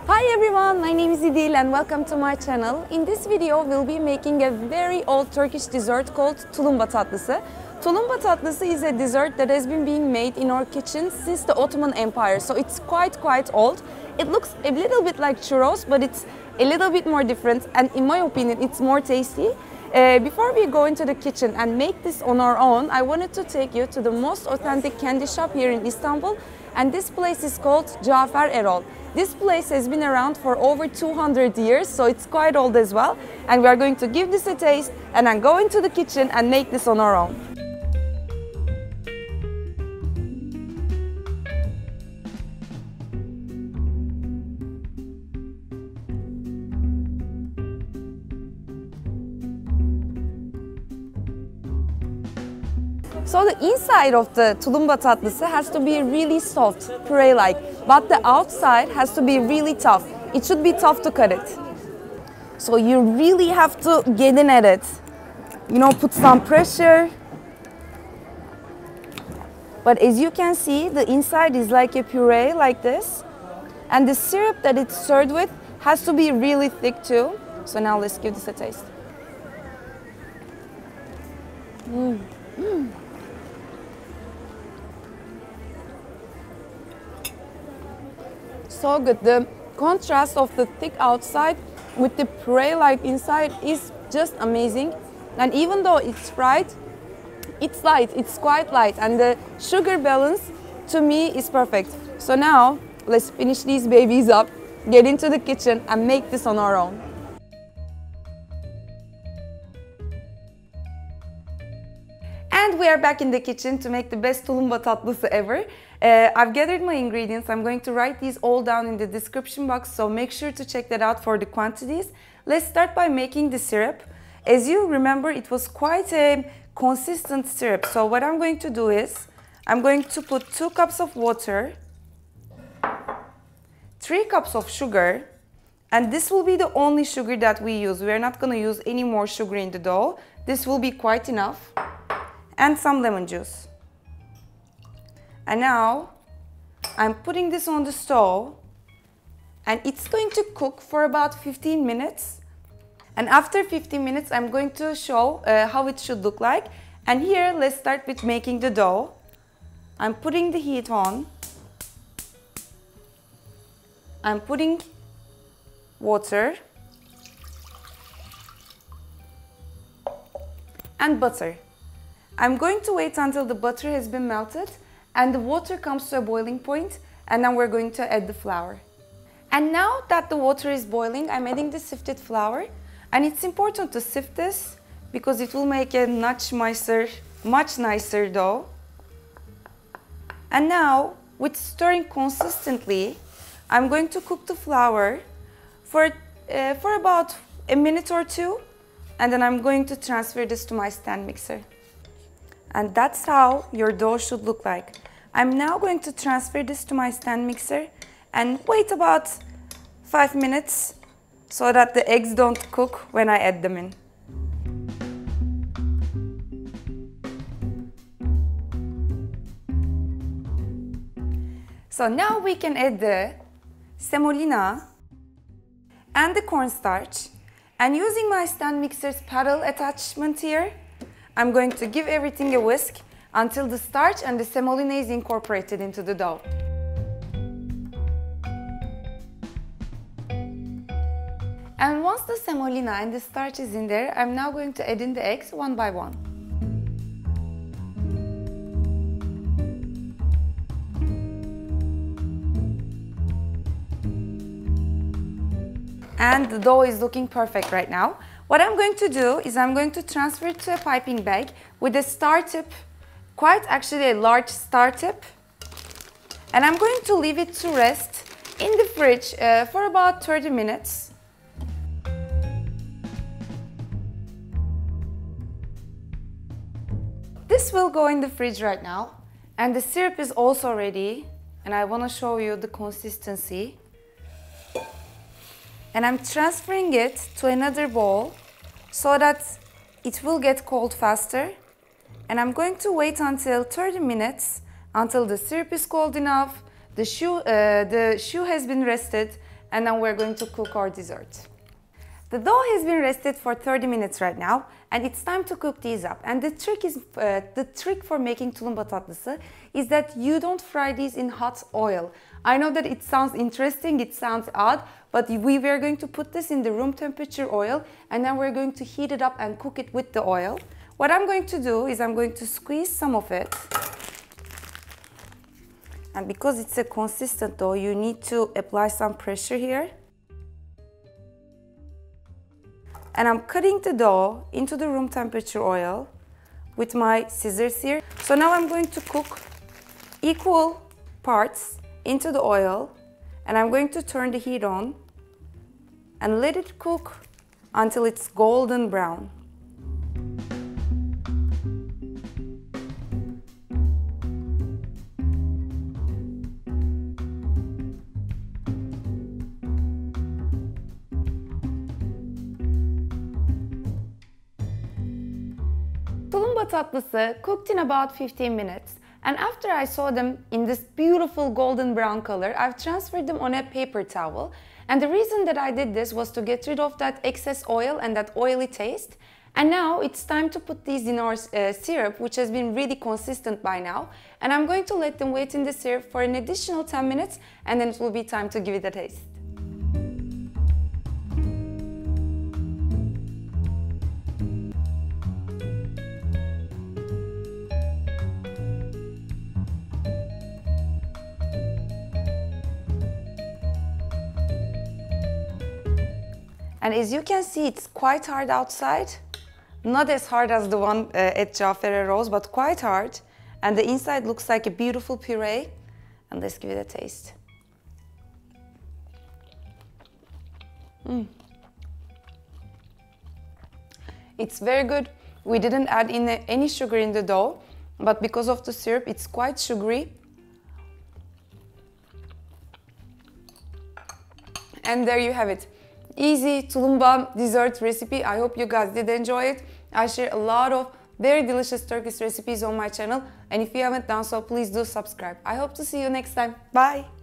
Hi everyone, my name is Idil and welcome to my channel. In this video we'll be making a very old Turkish dessert called tulumba tatlısı. Tulumba tatlısı is a dessert that has been being made in our kitchen since the Ottoman Empire, so it's quite old. It looks a little bit like churros, but it's a little bit more different, and in my opinion it's more tasty. Before we go into the kitchen and make this on our own, I wanted to take you to the most authentic candy shop here in Istanbul, and this place is called Cafer Erol. This place has been around for over 200 years, so it's quite old as well. And we are going to give this a taste and then go into the kitchen and make this on our own. So the inside of the tulumba tatlısı has to be really soft, puree-like, but the outside has to be really tough. It should be tough to cut it. So you really have to get in at it. You know, put some pressure. But as you can see, the inside is like a puree, like this. And the syrup that it's served with has to be really thick too. So now let's give this a taste. So good. The contrast of the thick outside with the puree-like inside is just amazing. And even though it's fried, it's light, it's quite light, and the sugar balance to me is perfect. So now let's finish these babies up, get into the kitchen and make this on our own. And we are back in the kitchen to make the best tulumba tatlısı ever. I've gathered my ingredients. I'm going to write these all down in the description box, so make sure to check that out for the quantities. Let's start by making the syrup. As you remember, it was quite a consistent syrup. So what I'm going to do is, I'm going to put 2 cups of water, 3 cups of sugar, and this will be the only sugar that we use. We are not going to use any more sugar in the dough. This will be quite enough. And some lemon juice. And now I'm putting this on the stove, and it's going to cook for about 15 minutes. And after 15 minutes I'm going to show how it should look like. And here let's start with making the dough. I'm putting the heat on. I'm putting water and butter. I'm going to wait until the butter has been melted and the water comes to a boiling point, and then we're going to add the flour. And now that the water is boiling, I'm adding the sifted flour, and it's important to sift this because it will make a much nicer dough. And now, with stirring consistently, I'm going to cook the flour for about a minute or two, and then I'm going to transfer this to my stand mixer. And that's how your dough should look like. I'm now going to transfer this to my stand mixer and wait about 5 minutes so that the eggs don't cook when I add them in. So now we can add the semolina and the cornstarch. And using my stand mixer's paddle attachment here, I'm going to give everything a whisk until the starch and the semolina is incorporated into the dough. And once the semolina and the starch is in there, I'm now going to add in the eggs one by one. And the dough is looking perfect right now. What I'm going to do is I'm going to transfer it to a piping bag with a star tip, quite actually a large star tip. And I'm going to leave it to rest in the fridge for about 30 minutes. This will go in the fridge right now. And the syrup is also ready. And I want to show you the consistency. And I'm transferring it to another bowl so that it will get cold faster. And I'm going to wait until 30 minutes until the syrup is cold enough, the choux has been rested, and then we're going to cook our dessert. The dough has been rested for 30 minutes right now, and it's time to cook these up. And the trick for making tulumba tatlısı is that you don't fry these in hot oil. I know that it sounds interesting, it sounds odd, but we were going to put this in the room temperature oil, and then we're going to heat it up and cook it with the oil. What I'm going to do is I'm going to squeeze some of it. And because it's a consistent dough, you need to apply some pressure here. And I'm cutting the dough into the room temperature oil with my scissors here. So now I'm going to cook equal parts into the oil, and I'm going to turn the heat on and let it cook until it's golden brown. Tulumba tatlısı cooked in about 15 minutes, and after I saw them in this beautiful golden brown color, I've transferred them on a paper towel. And the reason that I did this was to get rid of that excess oil and that oily taste. And now it's time to put these in our syrup, which has been really consistent by now. And I'm going to let them wait in the syrup for an additional 10 minutes, and then it will be time to give it a taste. And as you can see, it's quite hard outside. Not as hard as the one at Cafer Rose, but quite hard. And the inside looks like a beautiful puree. And let's give it a taste. It's very good. We didn't add in any sugar in the dough, but because of the syrup, it's quite sugary. And there you have it. Easy tulumba dessert recipe. I hope you guys did enjoy it. I share a lot of very delicious Turkish recipes on my channel, and if you haven't done so, please do subscribe. I hope to see you next time. Bye!